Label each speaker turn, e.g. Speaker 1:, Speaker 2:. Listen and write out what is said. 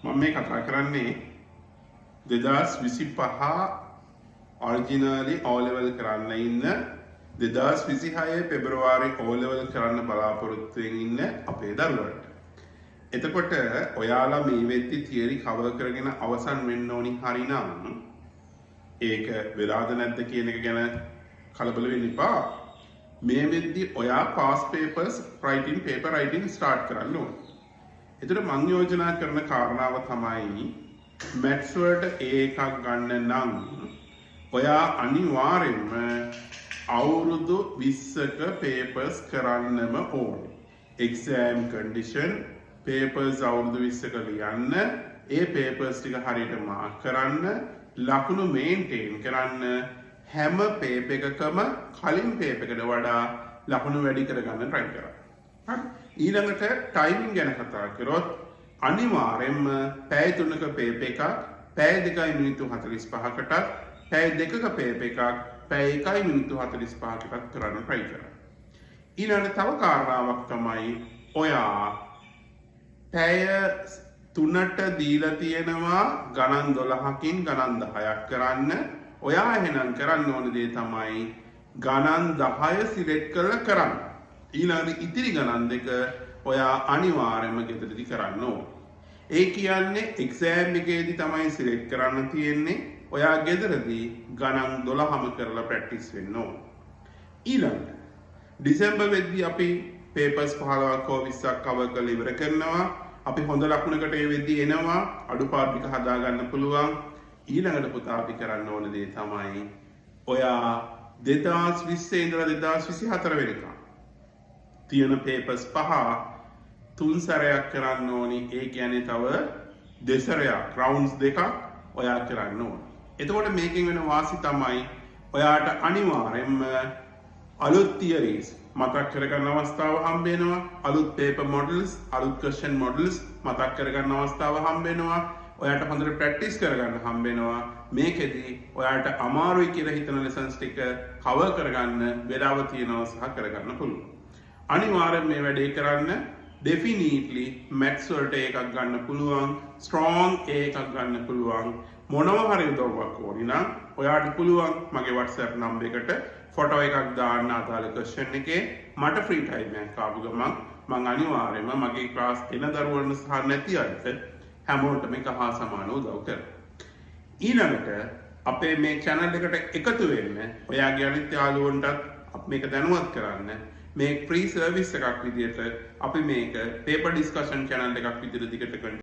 Speaker 1: මම මේ කතා කරන්නේ 2025 ඔරිජිනලි O level කරන්න ඉන්න 2026 පෙබරවාරි O level කරන්න බලාපොරොත්තු වෙමින් ඉන්න අපේ දරුවන්ට. එතකොට ඔයාලා මේ වෙද්දි තියරි කවර් කරගෙන අවසන් වෙන්න ඕනි හරිනම් ඒක වෙලාද නැද්ද කියන එක ගැන කලබල වෙන්න එපා. මේ වෙද්දි ඔයා past papers writing paper writing start කරන්න ඕනේ. එතකොට මම යෝජනා කරන කාරණාව තමයි maths වලට A එකක් ගන්න නම් ඔයා අනිවාර්යෙන්ම අවුරුදු 20ක papers කරන්නම ඕනේ. exam condition papers අවුරුදු 20ක ලියන්න, ඒ papers ටික හරියට mark කරන්න, ලකුණු maintain කරන්න, හැම paper එකකම කලින් paper එකට වඩා ලකුණු වැඩි කරගන්න try කරන්න. හරි. ඊළඟට timing ගැන කතා කරොත් අනිවාර්යෙන්ම පැය 3ක paper එකක් පැය 2යි මිනිත්තු 45කටත්, පැය 2ක paper එකක් පැය 1යි මිනිත්තු 45කටත් කරන්න try කරන්න. ඊළඟට තව කාරණාවක් තමයි ඔයා පැය 3ට දීලා තියෙනවා ගණන් 12කින් ගණන් 10ක් කරන්න. ඔයා එහෙනම් කරන්න ඕන දේ තමයි ගණන් 10 සිලෙක්ට් කරලා කරන්න. ඊළඟට ඉතිරි ගණන් දෙක ඔයා අනිවාර්යයෙන්ම ගෙදරදී කරන්න ඕන. ඒ කියන්නේ එක්සෑම් එකේදී තමයි සිලෙක්ට් කරන්න තියෙන්නේ. ඔයා ගෙදරදී ගණන් 12ම කරලා ප්‍රැක්ටිස් වෙන්න ඕන. ඊළඟට ඩිසෙම්බර් වෙද්දී අපි papers 15ක් හෝ 20ක් කවර් කරලා ඉවර කරනවා. අපි හොඳ ලකුණකට ඒ වෙද්දී එනවා. අඩුපාඩු ටික හදා ගන්න පුළුවන්. ඊළඟට පුතා අපි කරන්න ඕන දේ තමයි ඔයා 2020 ඉඳලා 2024 වෙනකම් තියෙන papers 5 තුන් සැරයක් කරන්න ඕනි. ඒ කියන්නේ තව දෙසරයක් rounds දෙකක් ඔයා කරන්න ඕනි. එතකොට මේකෙන් වෙන වාසි තමයි ඔයාට අනිවාර්යෙන්ම අලුත් theories මතක් කරගන්න අවස්ථාව හම්බ වෙනවා. අලුත් paper models, අලුත් question models මතක් කරගන්න අවස්ථාව හම්බ වෙනවා. ඔයාට හොඳට ප්‍රැක්ටිස් කරගන්න හම්බ වෙනවා. මේකෙදි ඔයාට අමාරුයි කියලා හිතන lessons ටික cover කරගන්න වෙලාව තියෙනවා සහ කරගන්න පුළුවන්. අනිවාර්යෙන් මේ වැඩේ කරන්න. definitely maths වලට එකක් ගන්න පුළුවන්, strong එකක් ගන්න පුළුවන්. මොනවා හරි උදව්වක් ඕනි නම් ඔයාට පුළුවන් මගේ WhatsApp number එකට ෆොටෝ එකක් දාන්න අදාළ question එකේ. මට free time එකක් ආපු ගමන් මම අනිවාර්යයෙන්ම මගේ class එන දරුවන්ට සහ නැති අයට හැමෝටම එක හා සමාන උදව් කරනවා. ඊළඟට අපේ මේ channel එකට එකතු වෙන්න ඔයාගේ අනිත් යාළුවන්ටත් මේක දැනුවත් කරන්න. මේ free service එකක් විදිහට අපි මේක paper discussion channel එකක් විදිහට දිගට